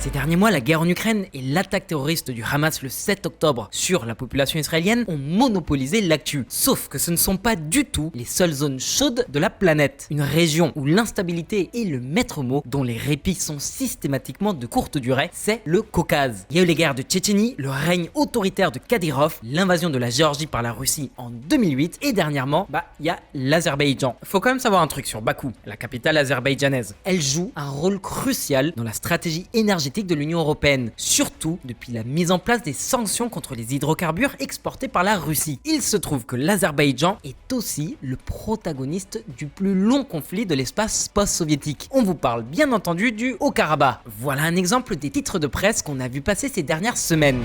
Ces derniers mois, la guerre en Ukraine et l'attaque terroriste du Hamas le 7 octobre sur la population israélienne ont monopolisé l'actu. Sauf que ce ne sont pas du tout les seules zones chaudes de la planète. Une région où l'instabilité est le maître mot, dont les répits sont systématiquement de courte durée, c'est le Caucase. Il y a eu les guerres de Tchétchénie, le règne autoritaire de Kadyrov, l'invasion de la Géorgie par la Russie en 2008 et dernièrement, il y a l'Azerbaïdjan. Faut quand même savoir un truc sur Bakou, la capitale azerbaïdjanaise. Elle joue un rôle crucial dans la stratégie énergétique de l'Union européenne, surtout depuis la mise en place des sanctions contre les hydrocarbures exportés par la Russie. Il se trouve que l'Azerbaïdjan est aussi le protagoniste du plus long conflit de l'espace post-soviétique. On vous parle bien entendu du Haut-Karabakh. Voilà un exemple des titres de presse qu'on a vu passer ces dernières semaines.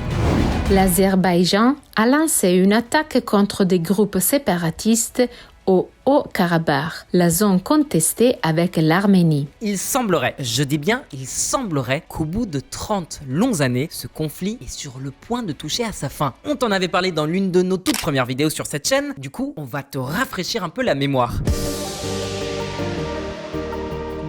L'Azerbaïdjan a lancé une attaque contre des groupes séparatistes au Haut-Karabakh, la zone contestée avec l'Arménie. Il semblerait, je dis bien il semblerait, qu'au bout de 30 longues années, ce conflit est sur le point de toucher à sa fin. On t'en avait parlé dans l'une de nos toutes premières vidéos sur cette chaîne, du coup on va te rafraîchir un peu la mémoire.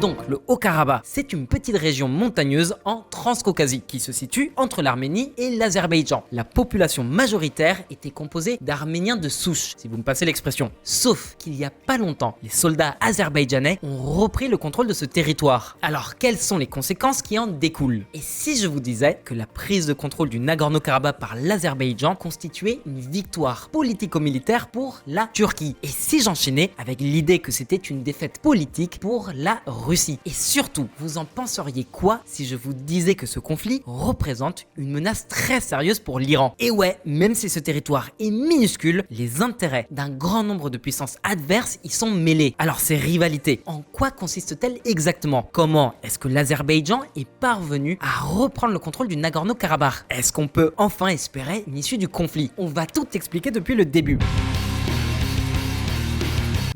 Donc le Haut-Karabakh, c'est une petite région montagneuse en Transcaucasie qui se situe entre l'Arménie et l'Azerbaïdjan. La population majoritaire était composée d'Arméniens de souche, si vous me passez l'expression. Sauf qu'il y a pas longtemps, les soldats azerbaïdjanais ont repris le contrôle de ce territoire. Alors quelles sont les conséquences qui en découlent? Et si je vous disais que la prise de contrôle du Nagorno-Karabakh par l'Azerbaïdjan constituait une victoire politico-militaire pour la Turquie? Et si j'enchaînais avec l'idée que c'était une défaite politique pour la Russie? Et surtout, vous en penseriez quoi si je vous disais que ce conflit représente une menace très sérieuse pour l'Iran? Et ouais, même si ce territoire est minuscule, les intérêts d'un grand nombre de puissances adverses y sont mêlés. Alors ces rivalités, en quoi consistent-elles exactement? Comment est-ce que l'Azerbaïdjan est parvenu à reprendre le contrôle du Nagorno-Karabakh? Est-ce qu'on peut enfin espérer une issue du conflit? On va tout expliquer depuis le début.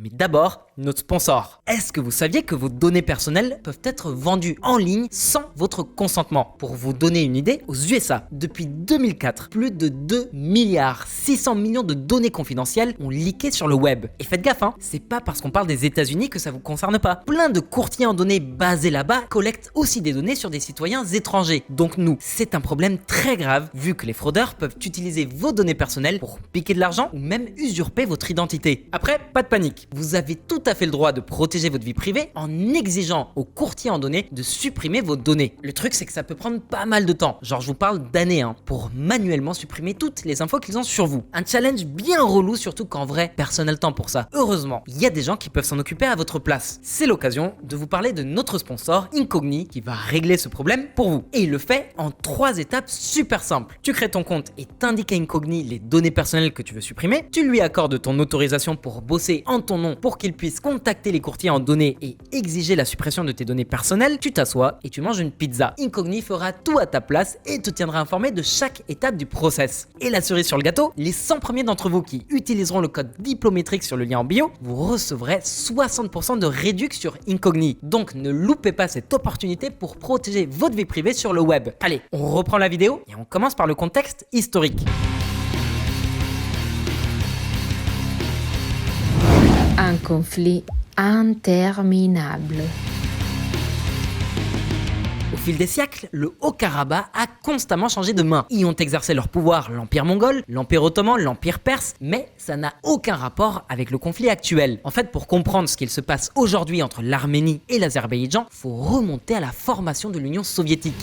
Mais d'abord, notre sponsor. Est-ce que vous saviez que vos données personnelles peuvent être vendues en ligne sans votre consentement? Pour vous donner une idée, aux USA, depuis 2004, plus de 2,6 milliards de données confidentielles ont leaké sur le web. Et faites gaffe, c'est pas parce qu'on parle des États-Unis que ça vous concerne pas. Plein de courtiers en données basés là-bas collectent aussi des données sur des citoyens étrangers. Donc nous, c'est un problème très grave vu que les fraudeurs peuvent utiliser vos données personnelles pour piquer de l'argent ou même usurper votre identité. Après, pas de panique. Vous avez tout à fait le droit de protéger votre vie privée en exigeant aux courtiers en données de supprimer vos données. Le truc, c'est que ça peut prendre pas mal de temps, genre je vous parle d'années, pour manuellement supprimer toutes les infos qu'ils ont sur vous. Un challenge bien relou, surtout qu'en vrai, personne n'a le temps pour ça. Heureusement, il y a des gens qui peuvent s'en occuper à votre place. C'est l'occasion de vous parler de notre sponsor Incogni qui va régler ce problème pour vous. Et il le fait en 3 étapes super simples. Tu crées ton compte et t'indiques à Incogni les données personnelles que tu veux supprimer. Tu lui accordes ton autorisation pour bosser en ton nom pour qu'il puisse contacter les courtiers en données et exiger la suppression de tes données personnelles. Tu t'assois et tu manges une pizza. Incogni fera tout à ta place et te tiendra informé de chaque étape du process. Et la cerise sur le gâteau, les 100 premiers d'entre vous qui utiliseront le code diplométrique sur le lien en bio, vous recevrez 60% de réduction sur Incogni. Donc ne loupez pas cette opportunité pour protéger votre vie privée sur le web. Allez, on reprend la vidéo et on commence par le contexte historique. Un conflit interminable. Au fil des siècles, le Haut-Karabakh a constamment changé de main. Y ont exercé leur pouvoir l'Empire mongol, l'Empire ottoman, l'Empire perse, mais ça n'a aucun rapport avec le conflit actuel. En fait, pour comprendre ce qu'il se passe aujourd'hui entre l'Arménie et l'Azerbaïdjan, faut remonter à la formation de l'Union soviétique.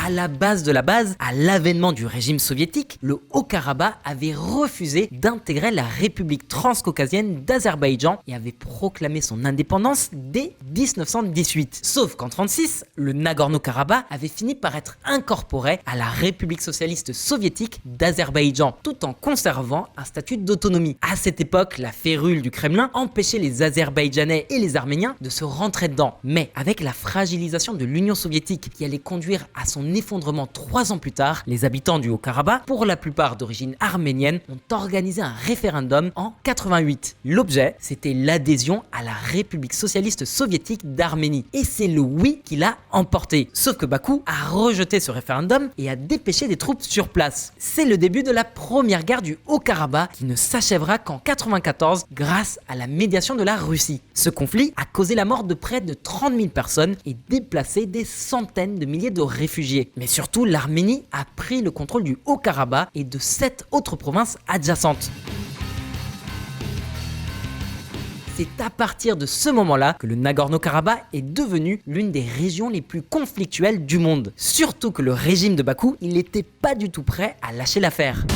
À la base de la base, à l'avènement du régime soviétique, le Haut-Karabakh avait refusé d'intégrer la République transcaucasienne d'Azerbaïdjan et avait proclamé son indépendance dès 1918. Sauf qu'en 1936, le Nagorno-Karabakh avait fini par être incorporé à la République socialiste soviétique d'Azerbaïdjan, tout en conservant un statut d'autonomie. À cette époque, la férule du Kremlin empêchait les Azerbaïdjanais et les Arméniens de se rentrer dedans. Mais avec la fragilisation de l'Union soviétique qui allait conduire à son un effondrement 3 ans plus tard, les habitants du Haut-Karabakh, pour la plupart d'origine arménienne, ont organisé un référendum en 88. L'objet, c'était l'adhésion à la République socialiste soviétique d'Arménie. Et c'est le oui qui l'a emporté. Sauf que Bakou a rejeté ce référendum et a dépêché des troupes sur place. C'est le début de la première guerre du Haut-Karabakh qui ne s'achèvera qu'en 94 grâce à la médiation de la Russie. Ce conflit a causé la mort de près de 30 000 personnes et déplacé des centaines de milliers de réfugiés. Mais surtout, l'Arménie a pris le contrôle du Haut-Karabakh et de 7 autres provinces adjacentes. C'est à partir de ce moment-là que le Nagorno-Karabakh est devenu l'une des régions les plus conflictuelles du monde. Surtout que le régime de Bakou, il n'était pas du tout prêt à lâcher l'affaire.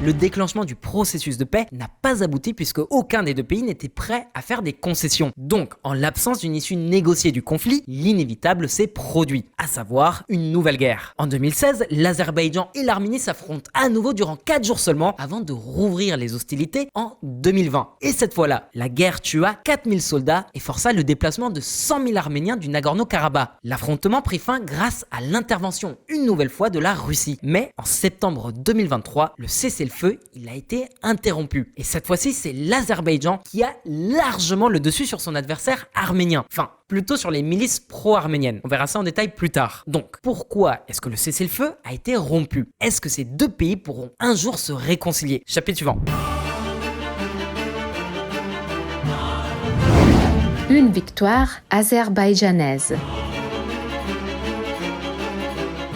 Le déclenchement du processus de paix n'a pas abouti puisque aucun des deux pays n'était prêt à faire des concessions. Donc, en l'absence d'une issue négociée du conflit, l'inévitable s'est produit, à savoir une nouvelle guerre. En 2016, l'Azerbaïdjan et l'Arménie s'affrontent à nouveau durant 4 jours seulement avant de rouvrir les hostilités en 2020. Et cette fois-là, la guerre tua 4000 soldats et força le déplacement de 100 000 Arméniens du Nagorno-Karabakh. L'affrontement prit fin grâce à l'intervention une nouvelle fois de la Russie. Mais en septembre 2023, le cessez-le-feu il a été interrompu. Et cette fois-ci, c'est l'Azerbaïdjan qui a largement le dessus sur son adversaire arménien. Enfin, plutôt sur les milices pro-arméniennes. On verra ça en détail plus tard. Donc, pourquoi est-ce que le cessez-le-feu a été rompu? Est-ce que ces deux pays pourront un jour se réconcilier? Chapitre suivant. Une victoire azerbaïdjanaise.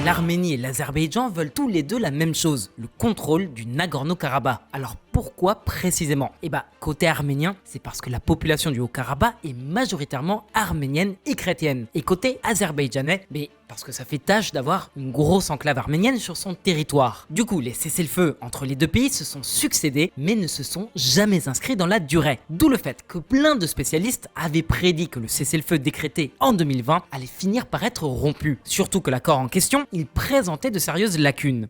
L'Arménie et l'Azerbaïdjan veulent tous les deux la même chose, le contrôle du Nagorno-Karabakh. Alors pourquoi précisément? Côté arménien, c'est parce que la population du Haut-Karabakh est majoritairement arménienne et chrétienne. Et côté azerbaïdjanais, parce que ça fait tâche d'avoir une grosse enclave arménienne sur son territoire. Du coup, les cessez-le-feu entre les deux pays se sont succédés, mais ne se sont jamais inscrits dans la durée. D'où le fait que plein de spécialistes avaient prédit que le cessez-le-feu décrété en 2020 allait finir par être rompu. Surtout que l'accord en question, il présentait de sérieuses lacunes.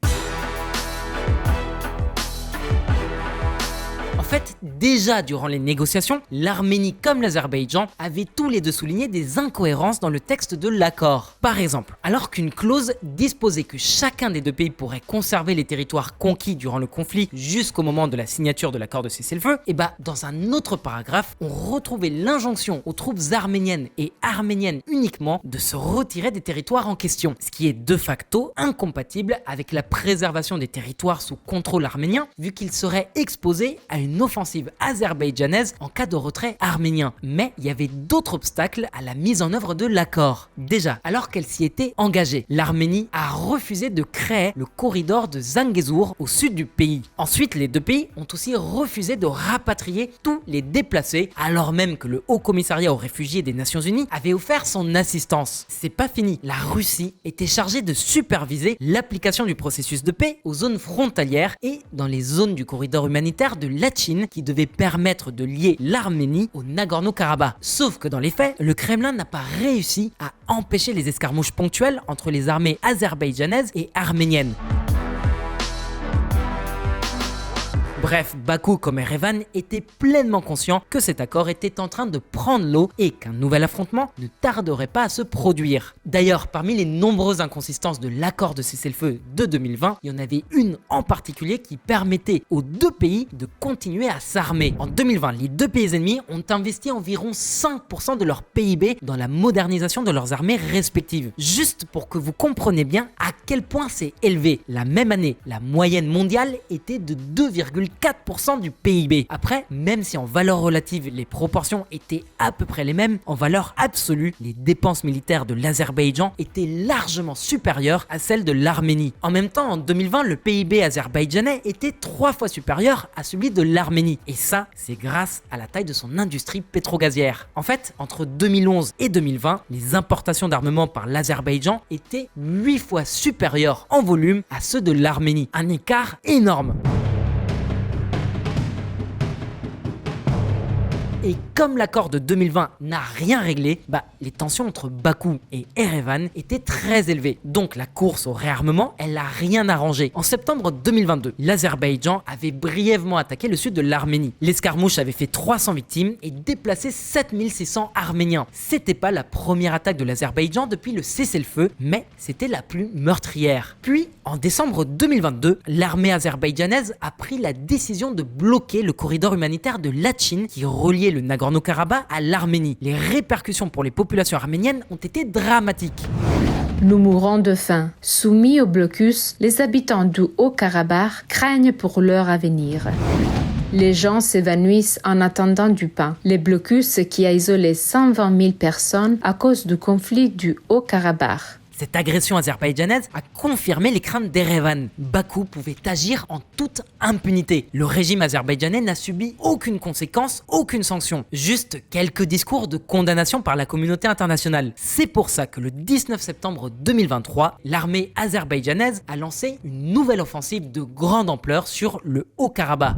En fait, déjà durant les négociations, l'Arménie comme l'Azerbaïdjan avaient tous les deux souligné des incohérences dans le texte de l'accord. Par exemple, alors qu'une clause disposait que chacun des deux pays pourrait conserver les territoires conquis durant le conflit jusqu'au moment de la signature de l'accord de cessez-le-feu, dans un autre paragraphe, on retrouvait l'injonction aux troupes arméniennes et arméniennes uniquement de se retirer des territoires en question, ce qui est de facto incompatible avec la préservation des territoires sous contrôle arménien, vu qu'ils seraient exposés à une offensive azerbaïdjanaise en cas de retrait arménien. Mais il y avait d'autres obstacles à la mise en œuvre de l'accord. Déjà, alors qu'elle s'y était engagée, l'Arménie a refusé de créer le corridor de Zangezur au sud du pays. Ensuite, les deux pays ont aussi refusé de rapatrier tous les déplacés, alors même que le Haut Commissariat aux réfugiés des Nations Unies avait offert son assistance. C'est pas fini, la Russie était chargée de superviser l'application du processus de paix aux zones frontalières et dans les zones du corridor humanitaire de Lachin qui devait permettre de lier l'Arménie au Nagorno-Karabakh. Sauf que dans les faits, le Kremlin n'a pas réussi à empêcher les escarmouches ponctuelles entre les armées azerbaïdjanaises et arméniennes. Bref, Bakou comme Erevan étaient pleinement conscients que cet accord était en train de prendre l'eau et qu'un nouvel affrontement ne tarderait pas à se produire. D'ailleurs, parmi les nombreuses inconsistances de l'accord de cessez-le-feu de 2020, il y en avait une en particulier qui permettait aux deux pays de continuer à s'armer. En 2020, les deux pays ennemis ont investi environ 5% de leur PIB dans la modernisation de leurs armées respectives. Juste pour que vous compreniez bien à quel point c'est élevé. La même année, la moyenne mondiale était de 2,4% du PIB. Après, même si en valeur relative les proportions étaient à peu près les mêmes, en valeur absolue, les dépenses militaires de l'Azerbaïdjan étaient largement supérieures à celles de l'Arménie. En même temps, en 2020, le PIB azerbaïdjanais était 3 fois supérieur à celui de l'Arménie. Et ça, c'est grâce à la taille de son industrie pétrogazière. En fait, entre 2011 et 2020, les importations d'armement par l'Azerbaïdjan étaient 8 fois supérieures en volume à ceux de l'Arménie. Un écart énorme. Et comme l'accord de 2020 n'a rien réglé, les tensions entre Bakou et Erevan étaient très élevées. Donc la course au réarmement, elle n'a rien arrangé. En septembre 2022, l'Azerbaïdjan avait brièvement attaqué le sud de l'Arménie. L'escarmouche avait fait 300 victimes et déplacé 7600 Arméniens. C'était pas la première attaque de l'Azerbaïdjan depuis le cessez-le-feu, mais c'était la plus meurtrière. Puis, en décembre 2022, l'armée azerbaïdjanaise a pris la décision de bloquer le corridor humanitaire de Latchin qui reliait le Nagorno-Karabakh à l'Arménie. Les répercussions pour les populations arméniennes ont été dramatiques. Nous mourons de faim. Soumis au blocus, les habitants du Haut-Karabakh craignent pour leur avenir. Les gens s'évanouissent en attendant du pain. Les blocus qui a isolé 120 000 personnes à cause du conflit du Haut-Karabakh. Cette agression azerbaïdjanaise a confirmé les craintes d'Erevan. Bakou pouvait agir en toute impunité. Le régime azerbaïdjanais n'a subi aucune conséquence, aucune sanction. Juste quelques discours de condamnation par la communauté internationale. C'est pour ça que le 19 septembre 2023, l'armée azerbaïdjanaise a lancé une nouvelle offensive de grande ampleur sur le Haut-Karabakh.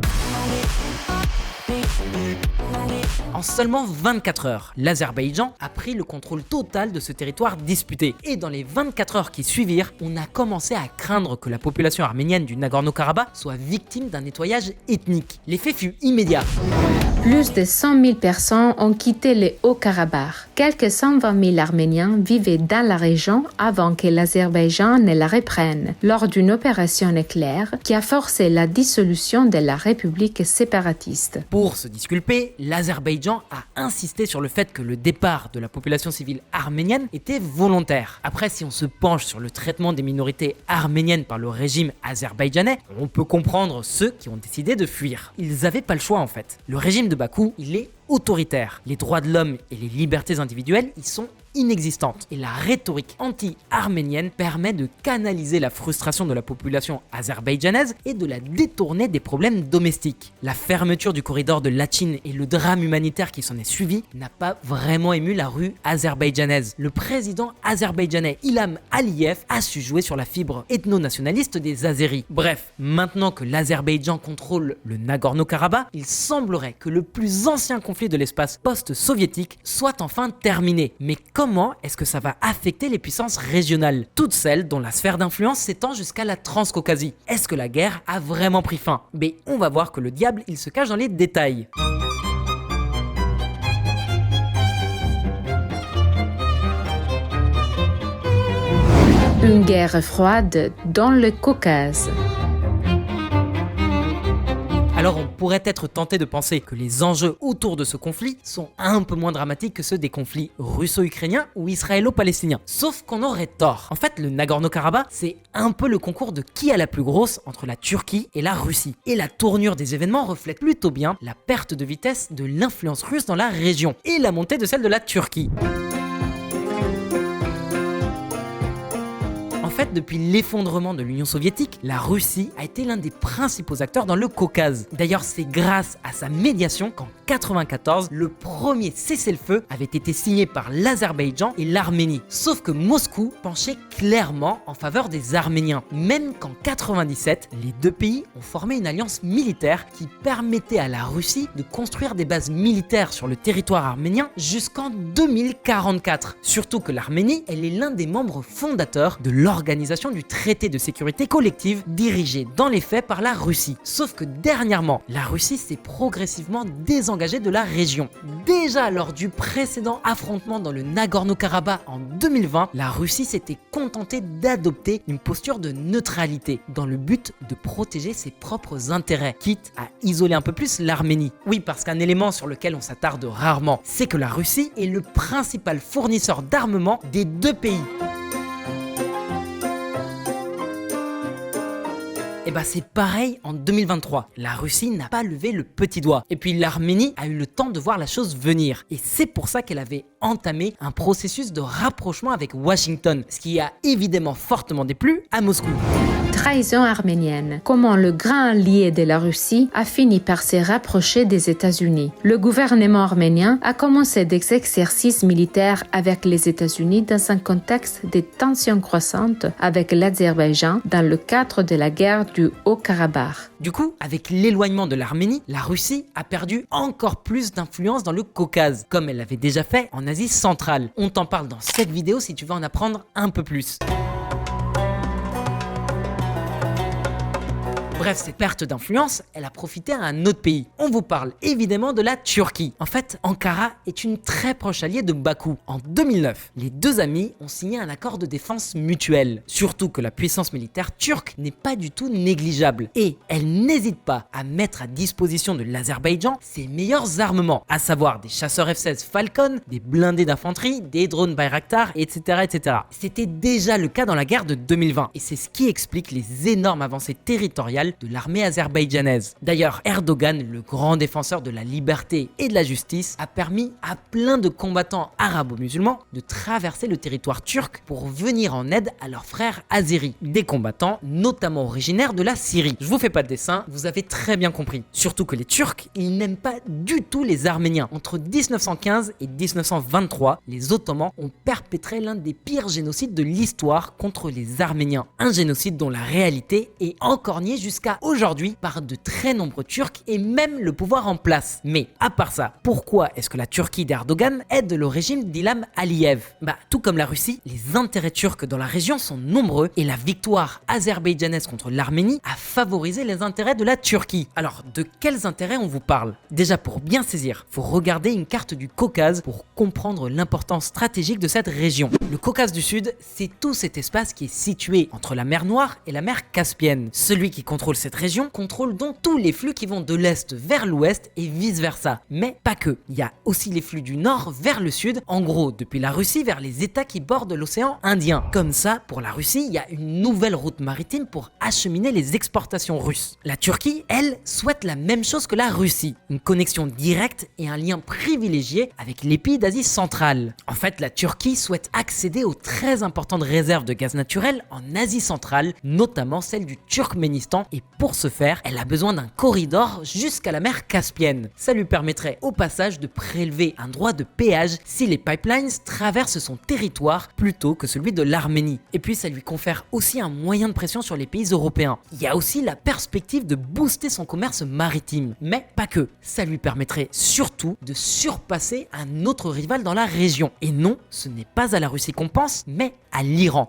En seulement 24 heures, l'Azerbaïdjan a pris le contrôle total de ce territoire disputé. Et dans les 24 heures qui suivirent, on a commencé à craindre que la population arménienne du Nagorno-Karabakh soit victime d'un nettoyage ethnique. L'effet fut immédiat. Plus de 100 000 personnes ont quitté le Haut-Karabakh. Quelques 120 000 Arméniens vivaient dans la région avant que l'Azerbaïdjan ne la reprenne, lors d'une opération éclair qui a forcé la dissolution de la République séparatiste. Pour se disculper, l'Azerbaïdjan a insisté sur le fait que le départ de la population civile arménienne était volontaire. Après, si on se penche sur le traitement des minorités arméniennes par le régime azerbaïdjanais, on peut comprendre ceux qui ont décidé de fuir. Ils n'avaient pas le choix en fait. Le régime de Bakou, il est autoritaire. Les droits de l'homme et les libertés individuelles y sont inexistantes. Et la rhétorique anti-arménienne permet de canaliser la frustration de la population azerbaïdjanaise et de la détourner des problèmes domestiques. La fermeture du corridor de Latchin et le drame humanitaire qui s'en est suivi n'a pas vraiment ému la rue azerbaïdjanaise. Le président azerbaïdjanais Ilham Aliyev a su jouer sur la fibre ethno-nationaliste des Azéris. Bref, maintenant que l'Azerbaïdjan contrôle le Nagorno-Karabakh, il semblerait que le plus ancien conflit de l'espace post-soviétique soit enfin terminé. Mais comment est-ce que ça va affecter les puissances régionales, toutes celles dont la sphère d'influence s'étend jusqu'à la Transcaucasie? Est-ce que la guerre a vraiment pris fin? Mais on va voir que le diable, il se cache dans les détails. Une guerre froide dans le Caucase. Alors on pourrait être tenté de penser que les enjeux autour de ce conflit sont un peu moins dramatiques que ceux des conflits russo-ukrainiens ou israélo-palestiniens. Sauf qu'on aurait tort. En fait, le Nagorno-Karabakh, c'est un peu le concours de qui a la plus grosse entre la Turquie et la Russie. Et la tournure des événements reflète plutôt bien la perte de vitesse de l'influence russe dans la région et la montée de celle de la Turquie. En fait, depuis l'effondrement de l'Union soviétique, la Russie a été l'un des principaux acteurs dans le Caucase. D'ailleurs, c'est grâce à sa médiation qu'en 1994, le premier cessez-le-feu avait été signé par l'Azerbaïdjan et l'Arménie. Sauf que Moscou penchait clairement en faveur des Arméniens. Même qu'en 1997, les deux pays ont formé une alliance militaire qui permettait à la Russie de construire des bases militaires sur le territoire arménien jusqu'en 2044. Surtout que l'Arménie, elle est l'un des membres fondateurs de l'organisation du traité de sécurité collective dirigé dans les faits par la Russie. Sauf que dernièrement, la Russie s'est progressivement désengagée de la région. Déjà lors du précédent affrontement dans le Nagorno-Karabakh en 2020, la Russie s'était contentée d'adopter une posture de neutralité dans le but de protéger ses propres intérêts, quitte à isoler un peu plus l'Arménie. Oui, parce qu'un élément sur lequel on s'attarde rarement, c'est que la Russie est le principal fournisseur d'armement des deux pays. Et c'est pareil en 2023. La Russie n'a pas levé le petit doigt. Et puis l'Arménie a eu le temps de voir la chose venir. Et c'est pour ça qu'elle avait entamé un processus de rapprochement avec Washington, ce qui a évidemment fortement déplu à Moscou. trahison arménienne. Comment le grand allié de la Russie a fini par se rapprocher des États-Unis. Le gouvernement arménien a commencé des exercices militaires avec les États-Unis dans un contexte de tensions croissantes avec l'Azerbaïdjan dans le cadre de la guerre du Haut-Karabakh. Du coup, avec l'éloignement de l'Arménie, la Russie a perdu encore plus d'influence dans le Caucase, comme elle l'avait déjà fait en Asie centrale. On t'en parle dans cette vidéo si tu veux en apprendre un peu plus. Bref, cette perte d'influence, elle a profité à un autre pays. On vous parle évidemment de la Turquie. En fait, Ankara est une très proche alliée de Bakou. En 2009, les deux amis ont signé un accord de défense mutuelle. Surtout que la puissance militaire turque n'est pas du tout négligeable. Et elle n'hésite pas à mettre à disposition de l'Azerbaïdjan ses meilleurs armements, à savoir des chasseurs F-16 Falcon, des blindés d'infanterie, des drones Bayraktar, etc. etc. C'était déjà le cas dans la guerre de 2020. Et c'est ce qui explique les énormes avancées territoriales de l'armée azerbaïdjanaise. D'ailleurs, Erdogan, le grand défenseur de la liberté et de la justice, a permis à plein de combattants arabo-musulmans de traverser le territoire turc pour venir en aide à leurs frères azéris, des combattants notamment originaires de la Syrie. Je vous fais pas de dessin, vous avez très bien compris. Surtout que les Turcs, ils n'aiment pas du tout les Arméniens. Entre 1915 et 1923, les Ottomans ont perpétré l'un des pires génocides de l'histoire contre les Arméniens. Un génocide dont la réalité est encore niée jusqu'à aujourd'hui par de très nombreux Turcs et même le pouvoir en place. Mais à part ça, pourquoi est-ce que la Turquie d'Erdogan aide le régime d'Ilham Aliyev? Tout comme la Russie, les intérêts turcs dans la région sont nombreux et la victoire azerbaïdjanaise contre l'Arménie a favorisé les intérêts de la Turquie. Alors, de quels intérêts on vous parle? Déjà, pour bien saisir, faut regarder une carte du Caucase pour comprendre l'importance stratégique de cette région. Le Caucase du Sud, c'est tout cet espace qui est situé entre la mer Noire et la mer Caspienne. Celui qui contrôle cette région contrôle donc tous les flux qui vont de l'est vers l'ouest et vice versa. Mais pas que. Il y a aussi les flux du nord vers le sud, en gros depuis la Russie vers les États qui bordent l'océan Indien. Comme ça, pour la Russie, il y a une nouvelle route maritime pour acheminer les exportations russes. La Turquie, elle, souhaite la même chose que la Russie. Une connexion directe et un lien privilégié avec les pays d'Asie centrale. En fait, la Turquie souhaite accéder aux très importantes réserves de gaz naturel en Asie centrale, notamment celle du Turkménistan, et pour ce faire, elle a besoin d'un corridor jusqu'à la mer Caspienne. Ça lui permettrait au passage de prélever un droit de péage si les pipelines traversent son territoire plutôt que celui de l'Arménie. Et puis ça lui confère aussi un moyen de pression sur les pays européens. Il y a aussi la perspective de booster son commerce maritime. Mais pas que. Ça lui permettrait surtout de surpasser un autre rival dans la région. Et non, ce n'est pas à la Russie qu'on pense, mais à l'Iran.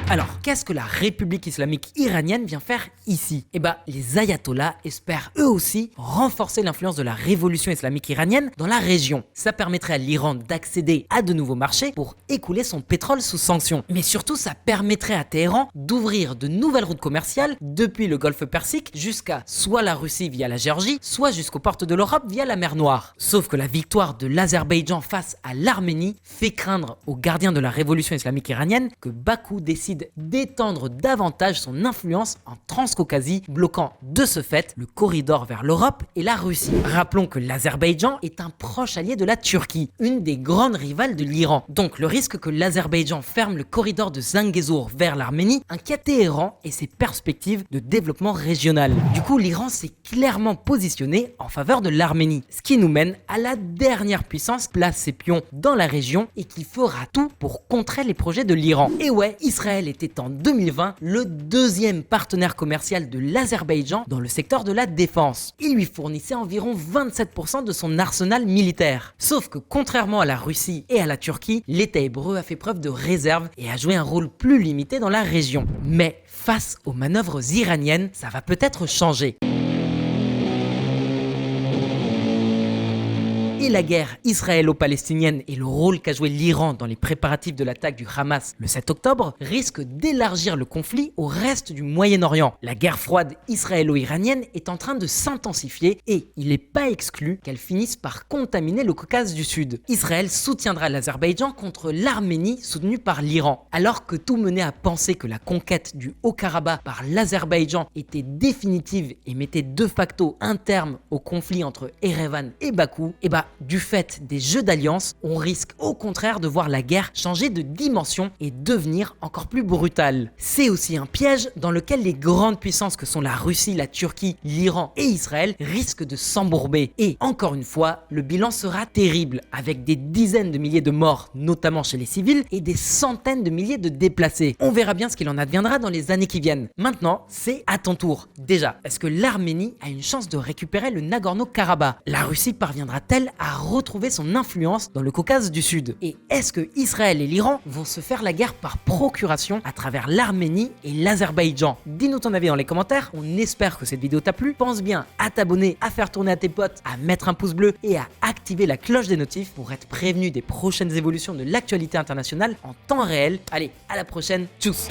Alors, qu'est-ce que la République islamique iranienne vient faire ici? Les ayatollahs espèrent eux aussi renforcer l'influence de la révolution islamique iranienne dans la région. Ça permettrait à l'Iran d'accéder à de nouveaux marchés pour écouler son pétrole sous sanction. Mais surtout, ça permettrait à Téhéran d'ouvrir de nouvelles routes commerciales depuis le golfe Persique jusqu'à soit la Russie via la Géorgie, soit jusqu'aux portes de l'Europe via la mer Noire. Sauf que la victoire de l'Azerbaïdjan face à l'Arménie fait craindre aux gardiens de la révolution islamique iranienne que Bakou décide d'étendre davantage son influence en Transcaucasie, bloquant de ce fait le corridor vers l'Europe et la Russie. Rappelons que l'Azerbaïdjan est un proche allié de la Turquie, une des grandes rivales de l'Iran. Donc le risque que l'Azerbaïdjan ferme le corridor de Zangezur vers l'Arménie inquiète Téhéran et ses perspectives de développement régional. Du coup, l'Iran s'est clairement positionné en faveur de l'Arménie, ce qui nous mène à la dernière puissance place ses pions dans la région et qui fera tout pour contrer les projets de l'Iran. Et ouais, Israël était en 2020 le deuxième partenaire commercial de l'Azerbaïdjan dans le secteur de la défense. Il lui fournissait environ 27% de son arsenal militaire. Sauf que contrairement à la Russie et à la Turquie, l'État hébreu a fait preuve de réserve et a joué un rôle plus limité dans la région. Mais face aux manœuvres iraniennes, ça va peut-être changer. Et la guerre israélo-palestinienne et le rôle qu'a joué l'Iran dans les préparatifs de l'attaque du Hamas le 7 octobre risquent d'élargir le conflit au reste du Moyen-Orient. La guerre froide israélo-iranienne est en train de s'intensifier et il n'est pas exclu qu'elle finisse par contaminer le Caucase du Sud. Israël soutiendra l'Azerbaïdjan contre l'Arménie soutenue par l'Iran. Alors que tout menait à penser que la conquête du Haut-Karabakh par l'Azerbaïdjan était définitive et mettait de facto un terme au conflit entre Erevan et Bakou, du fait des jeux d'alliance, on risque au contraire de voir la guerre changer de dimension et devenir encore plus brutale. C'est aussi un piège dans lequel les grandes puissances que sont la Russie, la Turquie, l'Iran et Israël risquent de s'embourber. Et encore une fois, le bilan sera terrible, avec des dizaines de milliers de morts, notamment chez les civils, et des centaines de milliers de déplacés. On verra bien ce qu'il en adviendra dans les années qui viennent. Maintenant, c'est à ton tour. Déjà, est-ce que l'Arménie a une chance de récupérer le Nagorno-Karabakh? La Russie parviendra-t-elle à retrouver son influence dans le Caucase du Sud? Et est-ce que Israël et l'Iran vont se faire la guerre par procuration à travers l'Arménie et l'Azerbaïdjan? Dis-nous ton avis dans les commentaires. On espère que cette vidéo t'a plu. Pense bien à t'abonner, à faire tourner à tes potes, à mettre un pouce bleu et à activer la cloche des notifs pour être prévenu des prochaines évolutions de l'actualité internationale en temps réel. Allez, à la prochaine. Tchuss!